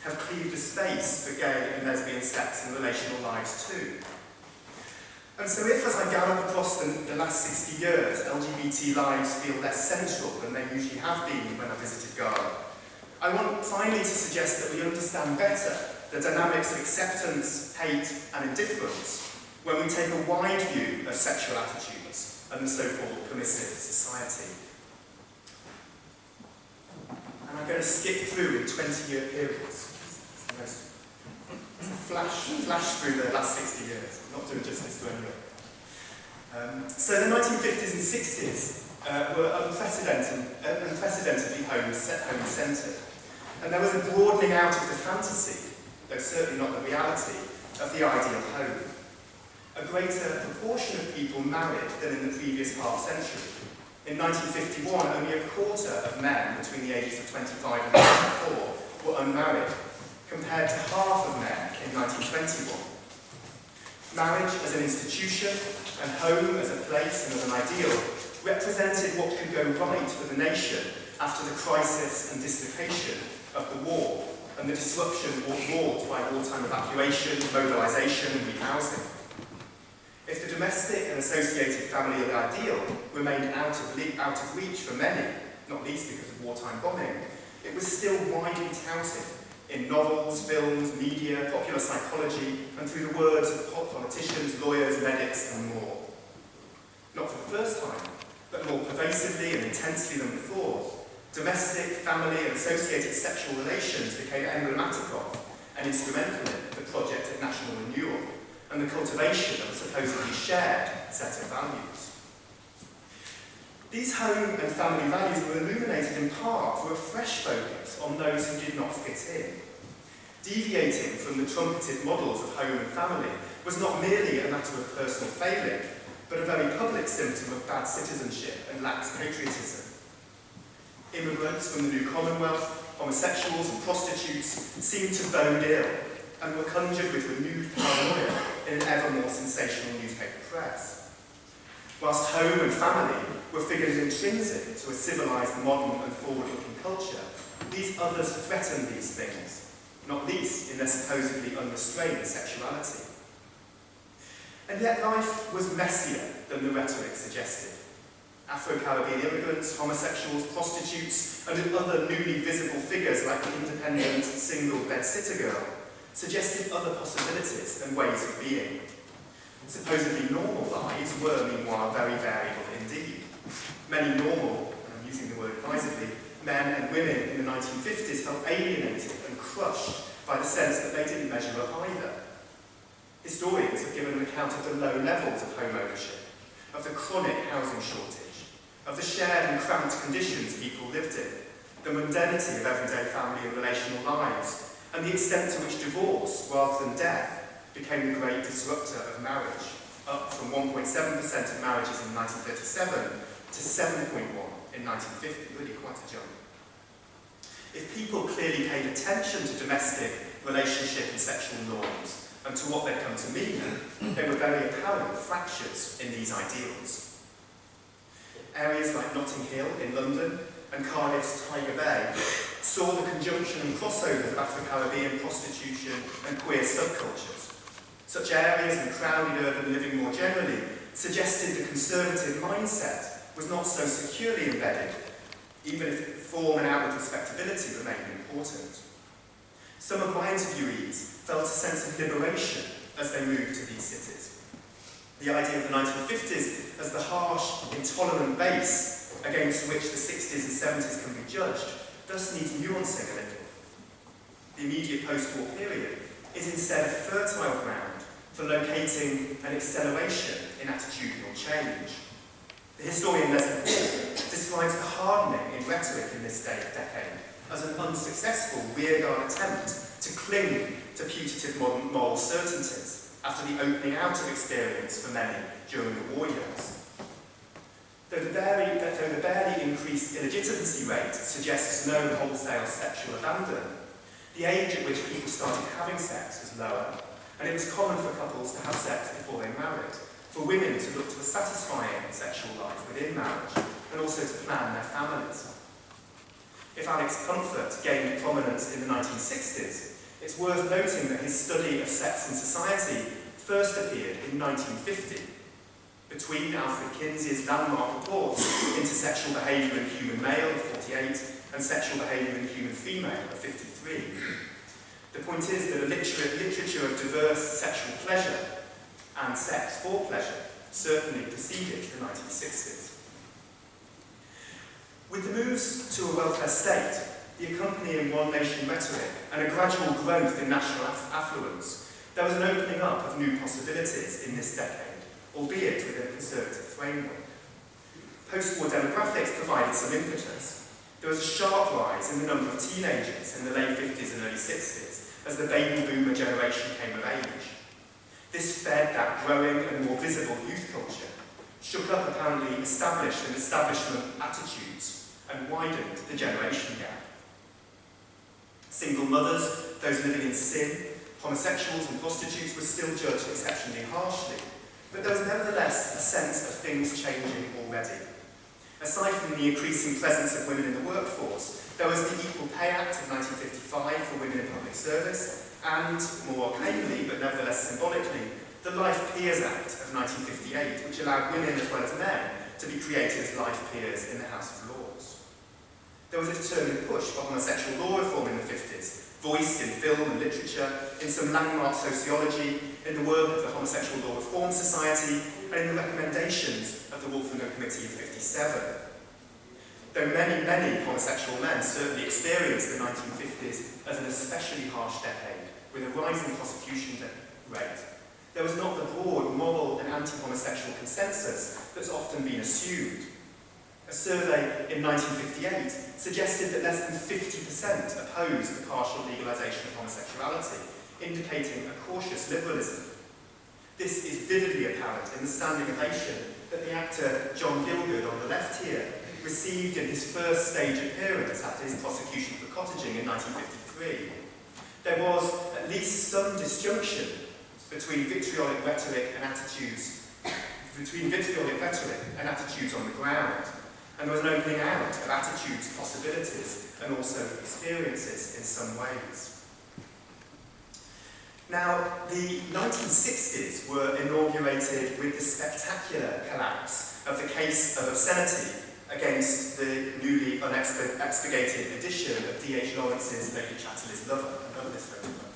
have cleaved a space for gay and lesbian sex and relational lives too. And so if, as I gallop across the last 60 years, LGBT lives feel less central than they usually have been when I visited GALHA, I want finally to suggest that we understand better the dynamics of acceptance, hate and indifference when we take a wide view of sexual attitudes and the so-called permissive society. And I'm going to skip through in 20-year periods. It's a flash through the last 60 years. I'm not doing justice to any of it. So the 1950s and 60s were unprecedentedly home-centred. And there was a broadening out of the fantasy, though certainly not the reality, of the ideal home. A greater proportion of people married than in the previous half-century. In 1951, only a quarter of men between the ages of 25 and 34 were unmarried, compared to half of men in 1921. Marriage as an institution and home as a place and as an ideal represented what could go right for the nation after the crisis and dislocation of the war and the disruption wrought by wartime evacuation, mobilisation and rehousing. If the domestic and associated family ideal remained out of reach for many, not least because of wartime bombing, it was still widely touted in novels, films, media, popular psychology, and through the words of politicians, lawyers, medics, and more. Not for the first time, but more pervasively and intensely than before, domestic, family, and associated sexual relations became emblematic of and instrumental in the project of national renewal and the cultivation of a supposedly shared set of values. These home and family values were illuminated in part through a fresh focus on those who did not fit in. Deviating from the trumpeted models of home and family was not merely a matter of personal failing, but a very public symptom of bad citizenship and lax patriotism. Immigrants from the new Commonwealth, homosexuals and prostitutes seemed to bode ill and were conjured with renewed paranoia in an ever more sensational newspaper press. Whilst home and family were figures intrinsic to a civilised, modern and forward-looking culture, these others threatened these things, not least in their supposedly unrestrained sexuality. And yet life was messier than the rhetoric suggested. Afro-Caribbean immigrants, homosexuals, prostitutes, and other newly visible figures like the independent single bed-sitter girl suggested other possibilities and ways of being. Supposedly normal lives were, meanwhile, very variable indeed. Many normal, and I'm using the word advisedly, men and women in the 1950s felt alienated and crushed by the sense that they didn't measure up either. Historians have given an account of the low levels of home ownership, of the chronic housing shortage, of the shared and cramped conditions people lived in, the mundanity of everyday family and relational lives, and the extent to which divorce, rather than death, became the great disruptor of marriage, up from 1.7% of marriages in 1937 to 7.1% in 1950, really quite a jump. If people clearly paid attention to domestic relationship and sexual norms, and to what they'd come to mean, there were very apparent fractures in these ideals. Areas like Notting Hill in London and Cardiff's Tiger Bay saw the conjunction and crossovers of Afro-Caribbean prostitution and queer subcultures. Such areas and crowded urban living more generally suggested the conservative mindset was not so securely embedded, even if form and outward respectability remained important. Some of my interviewees felt a sense of liberation as they moved to these cities. The idea of the 1950s as the harsh, intolerant base against which the 60s and 70s can be judged thus needs nuancing a little. The immediate post-war period is instead a fertile ground for locating an acceleration in attitudinal change. The historian Leslie Hall describes the hardening in rhetoric in this decade as an unsuccessful rearguard attempt to cling to putative moral certainties after the opening out of experience for many during the war years. Though the barely increased illegitimacy rate suggests no wholesale sexual abandon, the age at which people started having sex was lower, and it was common for couples to have sex before they married, for women to look to a satisfying sexual life within marriage, and also to plan their families. If Alex Comfort gained prominence in the 1960s, it's worth noting that his study of sex in society first appeared in 1950, between Alfred Kinsey's landmark reports into sexual behaviour in human male of 48 and sexual behaviour in human female of 53. The point is that a literature of diverse sexual pleasure and sex for pleasure certainly preceded the 1960s. With the moves to a welfare state, the accompanying one-nation rhetoric, and a gradual growth in national affluence, there was an opening up of new possibilities in this decade, albeit within a conservative framework. Post-war demographics provided some impetus. There was a sharp rise in the number of teenagers in the late 50s and early 60s as the baby boomer generation came of age. This fed that growing and more visible youth culture, shook up apparently established and establishment attitudes, and widened the generation gap. Single mothers, those living in sin, homosexuals and prostitutes were still judged exceptionally harshly, but there was nevertheless a sense of things changing already. Aside from the increasing presence of women in the workforce, there was the Equal Pay Act of 1955 for women in public service, and, more plainly but nevertheless symbolically, the Life Peers Act of 1958, which allowed women as well as men to be created as life peers in the House of Lords. There was a determined push for homosexual law reform in the 50s, voiced in film and literature, in some landmark sociology, in the work of the Homosexual Law Reform Society, and in the recommendations of the Wolfenberg Committee of 57. Though many homosexual men certainly experienced the 1950s as an especially harsh decade, with a rising prosecution rate, there was not the broad moral and anti-homosexual consensus that's often been assumed. A survey in 1958 suggested that less than 50% opposed the partial legalisation of homosexuality, indicating a cautious liberalism. This is vividly apparent in the standing ovation that the actor John Gielgud on the left here received in his first stage appearance after his prosecution for cottaging in 1953. There was at least some disjunction between vitriolic rhetoric and attitudes on the ground, and there was an opening out of attitudes, possibilities, and also experiences in some ways. Now, the 1960s were inaugurated with the spectacular collapse of the case of obscenity against the newly unexpurgated edition of D.H. Lawrence's Lady Chatterley's Lover. I love this photograph.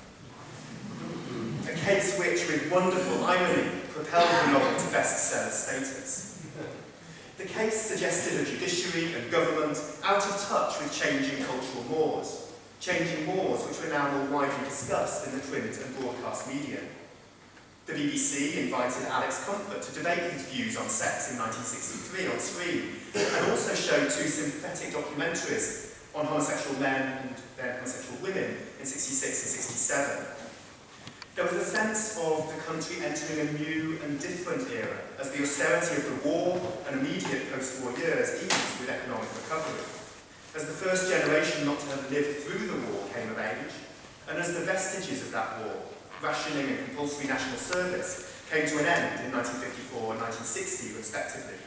A case which, with wonderful irony, propelled the novel to bestseller status. The case suggested a judiciary and government out of touch with changing cultural mores, changing mores which were now more widely discussed in the print and broadcast media. The BBC invited Alex Comfort to debate his views on sex in 1963 on screen, and also showed two sympathetic documentaries on homosexual men and then homosexual women in 66 and 67. There was a sense of the country entering a new and different era as the austerity of the war and immediate post-war years eased with economic recovery, as the first generation not to have lived through the war came of age, and as the vestiges of that war, rationing and compulsory national service, came to an end in 1954 and 1960 respectively.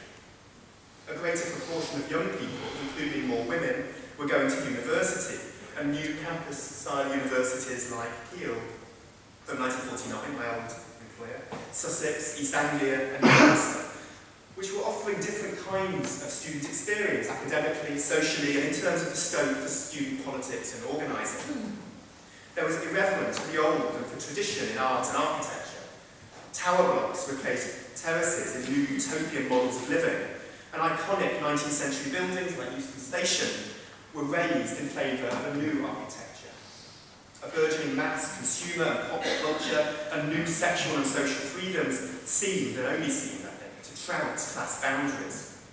A greater proportion of young people, including more women, were going to university, and new campus-style universities like Keele, from 1949, my old employer, Sussex, East Anglia, and Manchester, which were offering different kinds of student experience, academically, socially, and in terms of the scope for student politics and organising. There was irreverence for the old and for tradition in art and architecture. Tower blocks replaced terraces in new utopian models of living, and iconic 19th century buildings like Euston Station were raised in favour of a new architecture. A burgeoning mass, consumer and pop culture, and new sexual and social freedoms seemed, and only seemed, I think, to trounce class boundaries.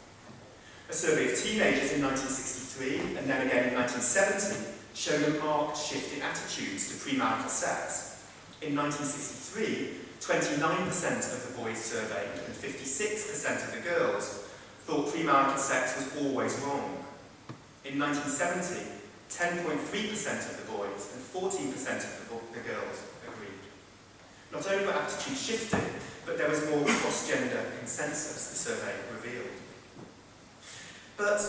A survey of teenagers in 1963, and then again in 1970, showed a marked shift in attitudes to premarital sex. In 1963, 29% of the boys surveyed and 56% of the girls thought premarital sex was always wrong. In 1970, 10.3% of the boys and 14% of the girls agreed. Not only were attitudes shifting, but there was more cross-gender consensus, the survey revealed. But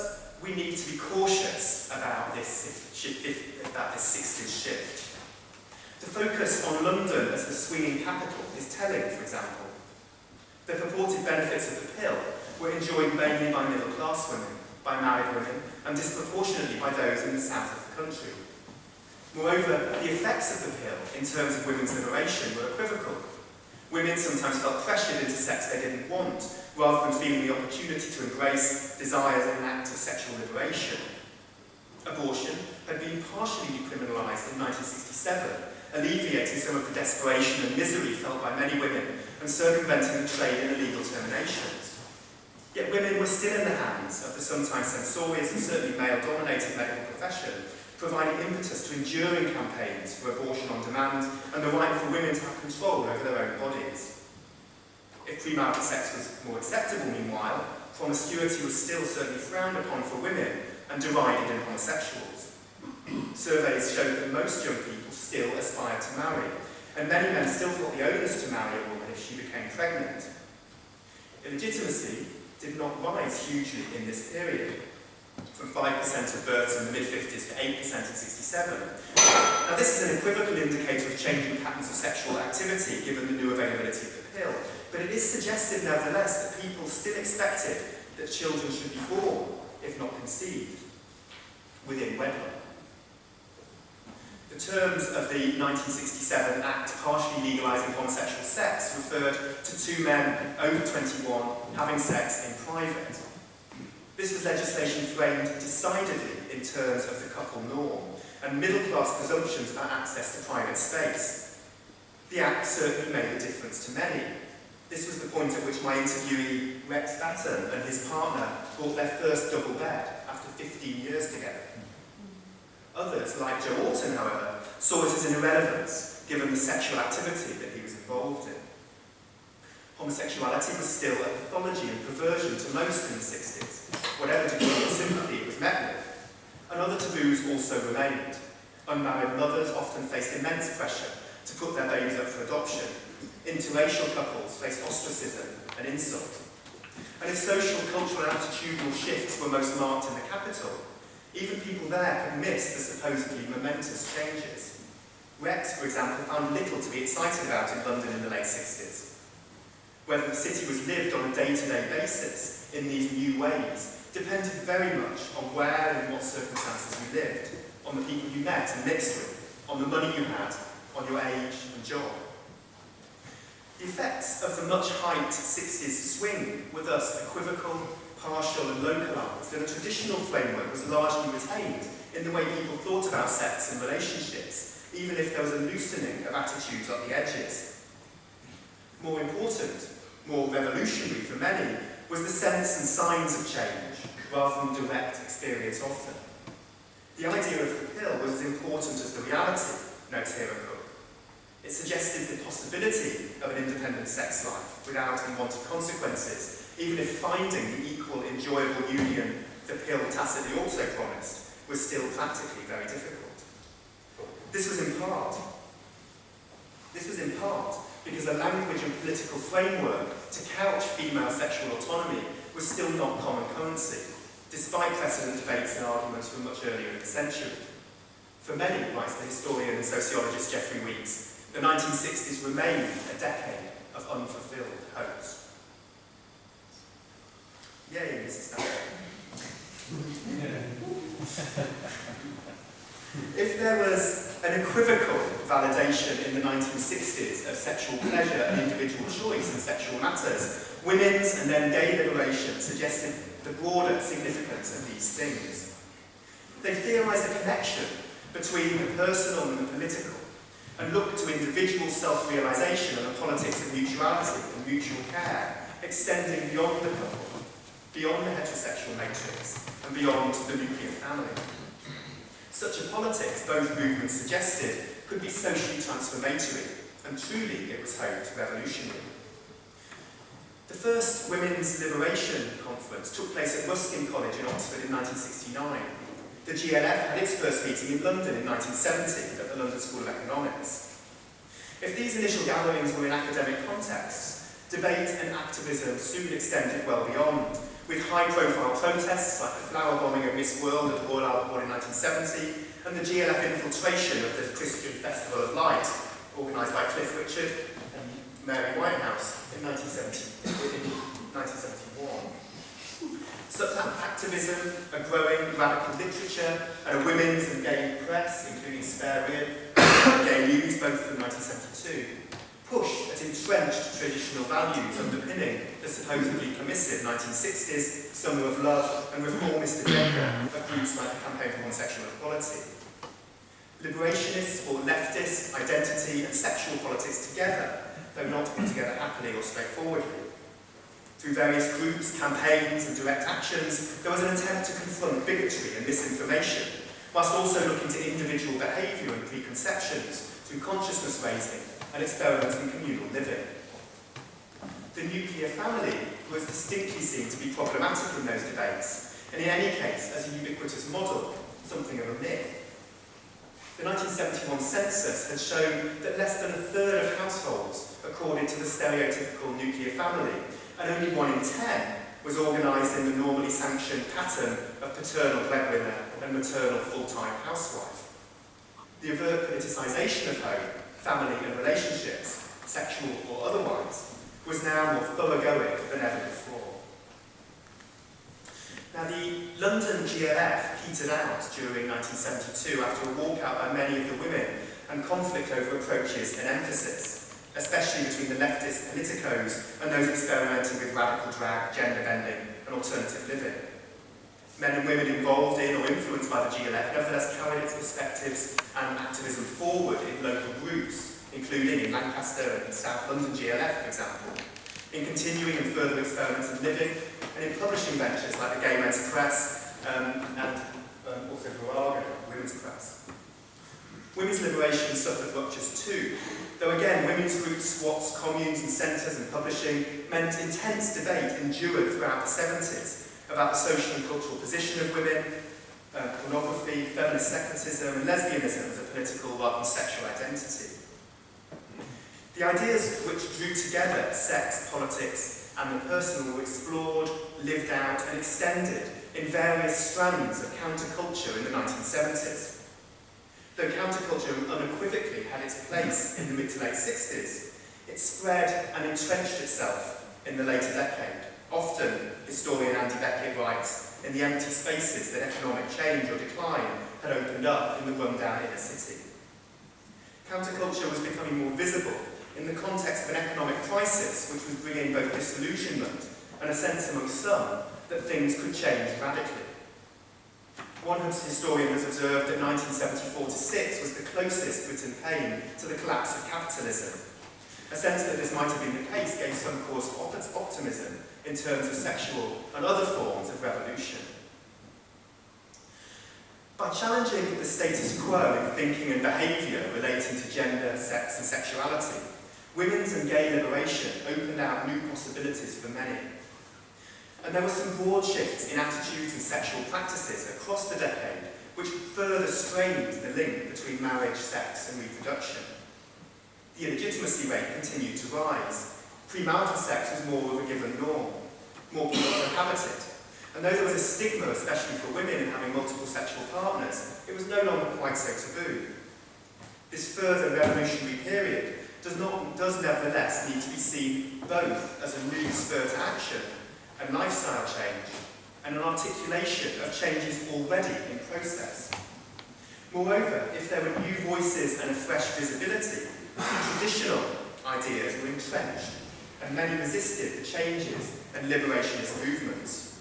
we need to be cautious about this 60s shift. The focus on London as the swinging capital is telling, for example. The purported benefits of the pill were enjoyed mainly by middle-class women, by married women, and disproportionately by those in the south of the country. Moreover, the effects of the pill in terms of women's liberation were equivocal. Women sometimes felt pressured into sex they didn't want, rather than feeling the opportunity to embrace desires in an act of sexual liberation. Abortion had been partially decriminalised in 1967, alleviating some of the desperation and misery felt by many women and circumventing the trade in illegal terminations. Yet women were still in the hands of the sometimes censorious and certainly male-dominated medical profession, providing impetus to enduring campaigns for abortion on demand and the right for women to have control over their own bodies. If premarital sex was more acceptable, meanwhile, promiscuity was still certainly frowned upon for women and derided in homosexuals. Surveys showed that most young people still aspired to marry, and many men still thought the onus to marry a woman if she became pregnant. Illegitimacy did not rise hugely in this period, from 5% of births in the mid-50s to 8% in 67. Now this is an equivocal indicator of changing patterns of sexual activity given the new availability of the pill, but it is suggestive nevertheless that people still expected that children should be born, if not conceived, within wedlock. The terms of the 1967 Act partially legalising homosexual sex referred to two men over 21 having sex in private. This was legislation framed decidedly in terms of the couple norm and middle-class presumptions about access to private space. The Act certainly made a difference to many. This was the point at which my interviewee, Rex Batten, and his partner bought their first double bed after 15 years together. Others, like Joe Orton, however, saw it as an irrelevance, given the sexual activity that he was involved in. Homosexuality was still a pathology and perversion to most in the 60s, whatever degree of sympathy it was met with. And other taboos also remained. Unmarried mothers often faced immense pressure to put their babies up for adoption. Interracial couples faced ostracism and insult. And if social, cultural and attitudinal shifts were most marked in the capital, even people there could miss the supposedly momentous changes. Rex, for example, found little to be excited about in London in the late 60s. Whether the city was lived on a day-to-day basis in these new ways depended very much on where and in what circumstances you lived, on the people you met and mixed with, on the money you had, on your age and job. The effects of the much-hyped 60s swing were thus equivocal, partial and localised, and a traditional framework was largely retained in the way people thought about sex and relationships, even if there was a loosening of attitudes at the edges. More important, more revolutionary for many, was the sense and signs of change, rather than direct experience of them. The idea of the pill was as important as the reality, notes Hero Cook. It suggested the possibility of an independent sex life without unwanted consequences, even if finding the equal, enjoyable union the pill tacitly also promised was still practically very difficult. This was in part because the language and political framework to couch female sexual autonomy was still not common currency, despite precedent debates and arguments from much earlier in the century. For many, writes the historian and sociologist Geoffrey Weeks, the 1960s remained a decade of unfulfilled hopes. Yay, Mrs. Thatcher. If there was an equivocal validation in the 1960s of sexual pleasure and individual choice in sexual matters, women's and then gay liberation suggested the broader significance of these things. They theorised a connection between the personal and the political, and looked to individual self-realisation and a politics of mutuality and mutual care, extending beyond the couple, beyond the heterosexual matrix, and beyond the nuclear family. Such a politics, both movements suggested, could be socially transformatory, and truly, it was hoped, revolutionary. The first Women's Liberation Conference took place at Ruskin College in Oxford in 1969. The GLF had its first meeting in London in 1970 at the London School of Economics. If these initial gatherings were in academic contexts, debate and activism soon extended well beyond, with high-profile protests like the flower bombing of Miss World at the Royal Albert Hall in 1970, and the GLF infiltration of the Christian Festival of Light, organised by Cliff Richard and Mary Whitehouse in 1971. Such activism, a growing radical literature, and a women's and gay press, including Spare Rib and Gay News, both from 1972, pushed at entrenched traditional values underpinning the supposedly permissive 1960s Summer of Love and reformist agenda of groups like the Campaign for Homosexual Equality. Liberationists brought leftist identity and sexual politics together, though not put together happily or straightforwardly. Through various groups, campaigns and direct actions, there was an attempt to confront bigotry and misinformation, whilst also looking to individual behaviour and preconceptions through consciousness raising and experiments in communal living. The nuclear family was distinctly seen to be problematic in those debates, and in any case, as a ubiquitous model, something of a myth. The 1971 census had shown that less than a third of households accorded to the stereotypical nuclear family, and only 1 in 10 was organised in the normally sanctioned pattern of paternal breadwinner and maternal full-time housewife. The overt politicisation of home, family and relationships, sexual or otherwise, was now more thoroughgoing than ever before. Now, the London GLF petered out during 1972 after a walkout by many of the women and conflict over approaches and emphasis, especially between the leftist politicos and those experimenting with radical drag, gender bending and alternative living. Men and women involved in or influenced by the GLF nevertheless carried its perspectives and activism forward in local groups, including in Lancaster and South London GLF, for example, in continuing and further experiments in living, and in publishing ventures like the Gay Men's Press and also Virago, Women's Press. Women's liberation suffered ruptures too, though again women's groups, squats, communes and centres and publishing meant intense debate endured throughout the 70s about the social and cultural position of women, pornography, feminist secularism and lesbianism as a political rather than sexual identity. The ideas which drew together sex, politics and the personal were explored, lived out and extended in various strands of counterculture in the 1970s. Though counterculture unequivocally had its place in the mid to late 60s, it spread and entrenched itself in the later decade. Often, historian Andy Beckett writes, in the empty spaces that economic change or decline had opened up in the rundown inner city. Counterculture was becoming more visible in the context of an economic crisis which was bringing both disillusionment and a sense among some that things could change radically. One historian has observed that 1974-6 was the closest Britain came to the collapse of capitalism. A sense that this might have been the case gave some cause for optimism in terms of sexual and other forms of revolution. By challenging the status quo in thinking and behaviour relating to gender, sex and sexuality, women's and gay liberation opened out new possibilities for many. And there were some broad shifts in attitudes and sexual practices across the decade which further strained the link between marriage, sex and reproduction. The illegitimacy rate continued to rise. Premarital sex was more of a given norm. More people cohabited it. And though there was a stigma, especially for women, in having multiple sexual partners, it was no longer quite so taboo. This further revolutionary period does nevertheless need to be seen both as a new spur to action and lifestyle change, and an articulation of changes already in process. Moreover, if there were new voices and a fresh visibility, traditional ideas were entrenched, and many resisted the changes and liberationist movements.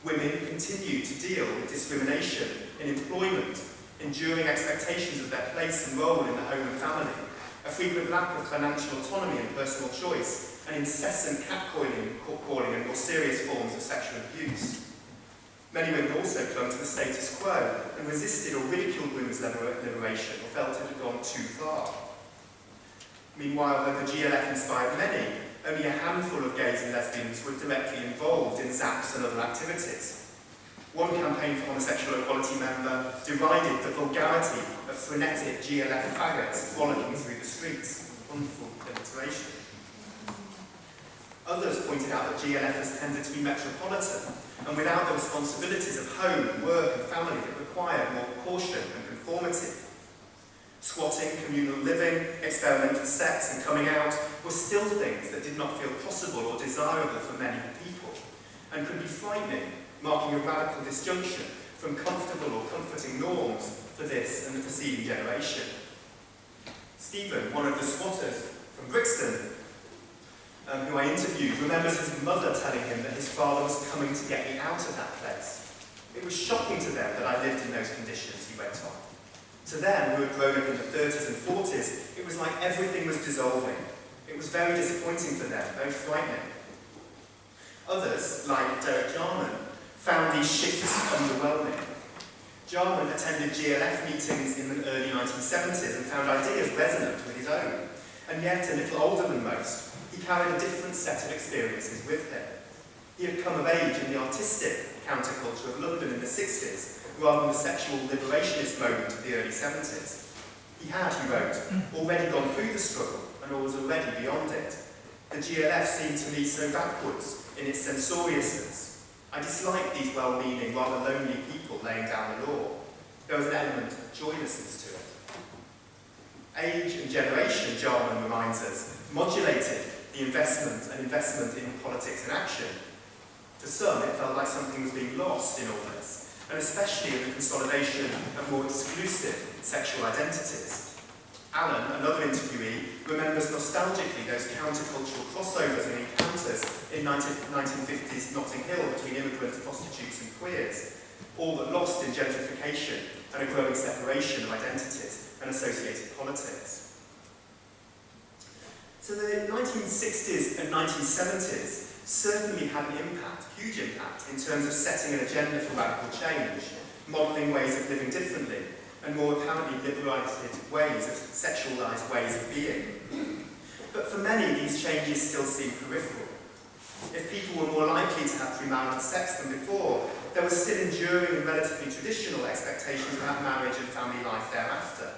Women continued to deal with discrimination in employment, enduring expectations of their place and role in the home and family, a frequent lack of financial autonomy and personal choice, and incessant catcalling and more serious forms of sexual abuse. Many women also clung to the status quo and resisted or ridiculed women's liberation or felt it had gone too far. Meanwhile, though the GLF inspired many, only a handful of gays and lesbians were directly involved in ZAPs and other activities. One Campaign for Homosexual Equality member derided the vulgarity of frenetic GLF faggots frolicking through the streets. Wonderful alliteration. Others pointed out that GLFers tended to be metropolitan, and without the responsibilities of home, work and family that required more caution and conformity. Squatting, communal living, experimental sex and coming out were still things that did not feel possible or desirable for many people, and could be frightening, marking a radical disjunction from comfortable or comforting norms for this and the preceding generation. Stephen, one of the squatters from Brixton, who I interviewed, remembers his mother telling him that his father was coming to get me out of that place. It was shocking to them that I lived in those conditions, he went on. To them, who had grown up in the 30s and 40s, it was like everything was dissolving. It was very disappointing for them, very frightening. Others, like Derek Jarman, found these shifts underwhelming. Jarman attended GLF meetings in the early 1970s and found ideas resonant with his own. And yet, a little older than most, he carried a different set of experiences with him. He had come of age in the artistic counterculture of London in the 60s, rather than the sexual liberationist moment of the early 70s. He had, he wrote, already gone through the struggle and was already beyond it. The GLF seemed to me so backwards in its censoriousness. I disliked these well-meaning, rather lonely people laying down the law. There was an element of joylessness to it. Age and generation, Jarman reminds us, modulated the investment in politics and action. For some, it felt like something was being lost in all this, and especially in the consolidation of more exclusive sexual identities. Alan, another interviewee, remembers nostalgically those countercultural crossovers and encounters in 1950s Notting Hill between immigrants, prostitutes and queers, all that lost in gentrification and a growing separation of identities and associated politics. So the 1960s and 1970s certainly had an impact, huge impact, in terms of setting an agenda for radical change, modelling ways of living differently, and more apparently liberated ways of sexualised ways of being. But for many, these changes still seem peripheral. If people were more likely to have premarital sex than before, there were still enduring and relatively traditional expectations about marriage and family life thereafter.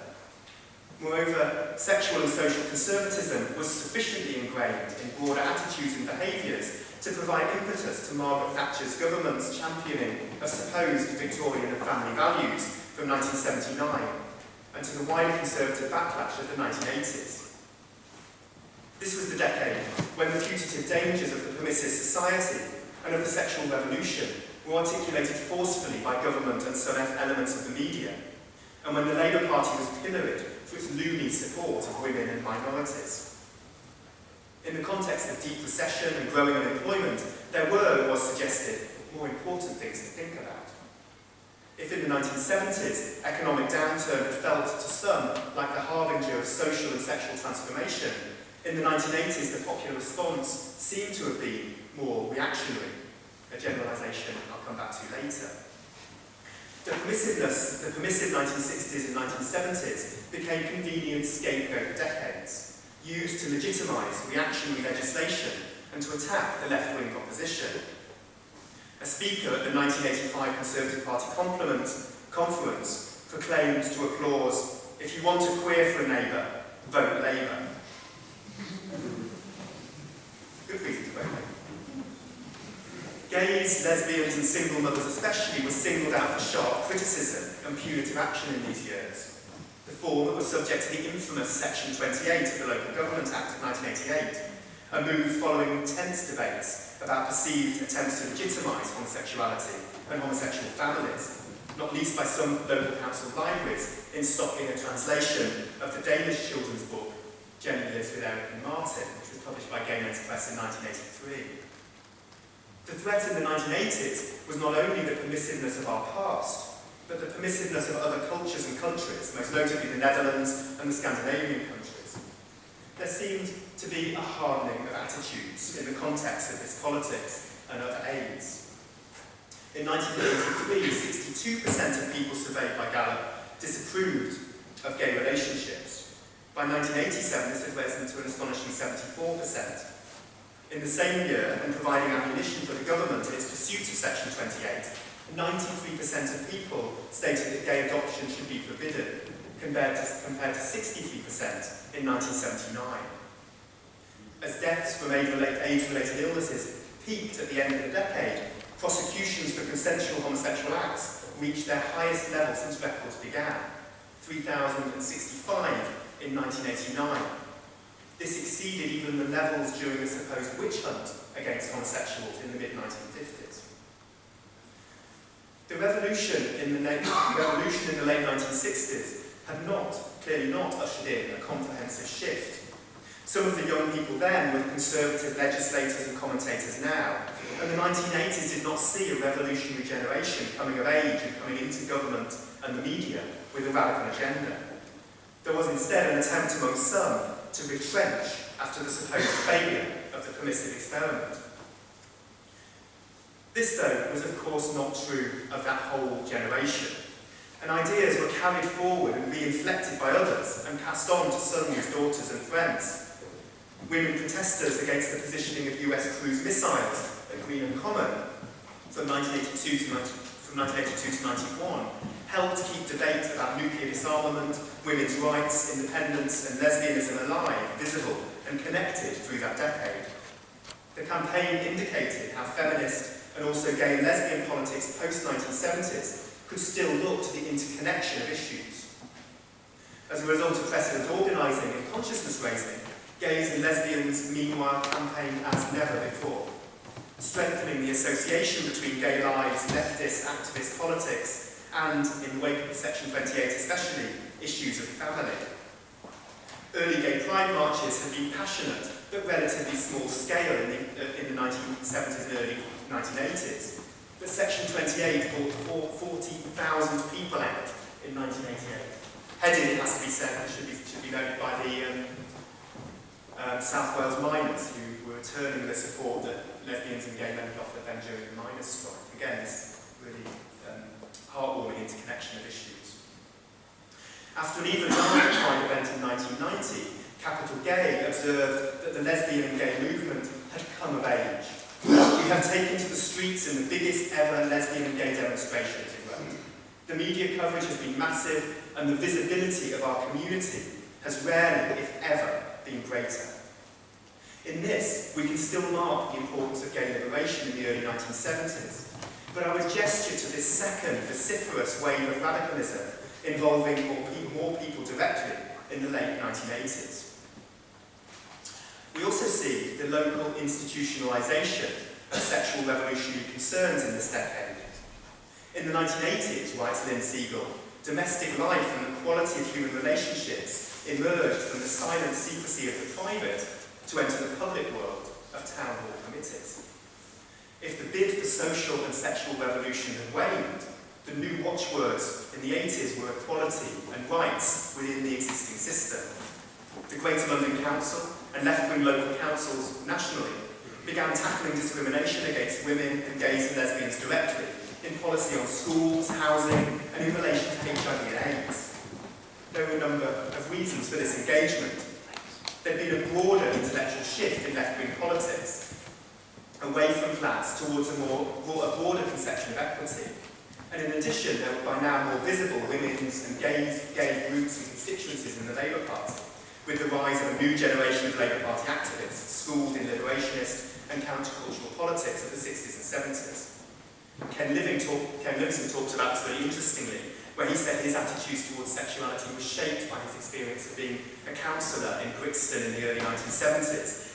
Moreover, sexual and social conservatism was sufficiently ingrained in broader attitudes and behaviours to provide impetus to Margaret Thatcher's government's championing of supposed Victorian and family values from 1979, and to the wider conservative backlash of the 1980s. This was the decade when the putative dangers of the permissive society and of the sexual revolution were articulated forcefully by government and some elements of the media, and when the Labour Party was pilloried for its loony support of women and minorities. In the context of deep recession and growing unemployment, there were, it was suggested, more important things to think about. If in the 1970s, economic downturn had felt to some like the harbinger of social and sexual transformation, in the 1980s the popular response seemed to have been more reactionary, a generalisation I'll come back to later. The permissive 1960s and 1970s became convenient scapegoat decades, used to legitimise reactionary legislation and to attack the left-wing opposition. A speaker at the 1985 Conservative Party conference proclaimed to applause, "If you want a queer for a neighbour, vote Labour." Good reason to vote Labour. Gays, lesbians and single mothers especially were singled out for sharp criticism and punitive action in these years. The former was subject to the infamous Section 28 of the Local Government Act of 1988, a move following intense debates about perceived attempts to legitimise homosexuality and homosexual families, not least by some local council libraries in stopping a translation of the Danish children's book, Jenny Lives with Eric and Martin, which was published by Gay Men's Press in 1983. The threat in the 1980s was not only the permissiveness of our past, but the permissiveness of other cultures and countries, most notably the Netherlands and the Scandinavian countries. There seemed to be a hardening of attitudes in the context of this politics and other aids. In 1983, 62% of people surveyed by Gallup disapproved of gay relationships. By 1987, this had risen to an astonishing 74%. In the same year, and providing ammunition for the government in its pursuit of Section 28, 93% of people stated that gay adoption should be forbidden, compared to 63% in 1979. As deaths from age-related illnesses peaked at the end of the decade, prosecutions for consensual homosexual acts reached their highest level since records began, 3,065 in 1989. This exceeded even the levels during the supposed witch hunt against homosexuals in the mid-1950s. The revolution in the late 1960s had clearly not ushered in a comprehensive shift. Some of the young people then were the conservative legislators and commentators now, and the 1980s did not see a revolutionary generation coming of age and coming into government and the media with a radical agenda. There was instead an attempt among some to retrench after the supposed failure of the permissive experiment. This, though, was of course not true of that whole generation, and ideas were carried forward and re-inflected by others and passed on to sons, daughters and friends. Women protesters against the positioning of US cruise missiles at Greenham Common from 1982 to 91 helped keep debate about nuclear disarmament, women's rights, independence and lesbianism alive, visible and connected through that decade. The campaign indicated how feminist and also gay and lesbian politics post-1970s could still look to the interconnection of issues. As a result of precedent organising and consciousness raising, gays and lesbians meanwhile campaigned as never before, strengthening the association between gay lives, leftist, activist politics, and, in the wake of Section 28 especially, issues of family. Early gay pride marches had been passionate, but relatively small scale in the 1970s and early 1980s. But Section 28 brought 40,000 people out in 1988. Headed, it has to be said, and should be noted by the South Wales miners, who were returning the support that lesbians and gay men had offered them during the miners' strike. Again, this really heartwarming interconnection of issues. After an even larger Pride event in 1990, Capital Gay observed that the lesbian and gay movement had come of age. We have taken to the streets in the biggest ever lesbian and gay demonstrations, it wrote. The media coverage has been massive, and the visibility of our community has rarely, if ever, been greater. In this, we can still mark the importance of gay liberation in the early 1970s, but I would gesture to this second vociferous wave of radicalism involving more people directly in the late 1980s. We also see the local institutionalisation of sexual revolutionary concerns in this decade. In the 1980s, writes Lynn Siegel, domestic life and the quality of human relationships emerged from the silent secrecy of the private to enter the public world of town hall committees. If the bid for social and sexual revolution had waned, the new watchwords in the 80s were equality and rights within the existing system. The Greater London Council and left-wing local councils nationally began tackling discrimination against women and gays and lesbians directly in policy on schools, housing, and in relation to HIV and AIDS. There were a number of reasons for this engagement. There'd been a broader intellectual shift in left-wing politics, away from class towards a broader conception of equity. And in addition, there were by now more visible women's and gay groups and constituencies in the Labour Party, with the rise of a new generation of Labour Party activists, schooled in liberationist and countercultural politics of the 60s and 70s. Ken Livingstone talks about this very interestingly, where he said his attitudes towards sexuality was shaped by his experience of being a counsellor in Brixton in the early 1970s,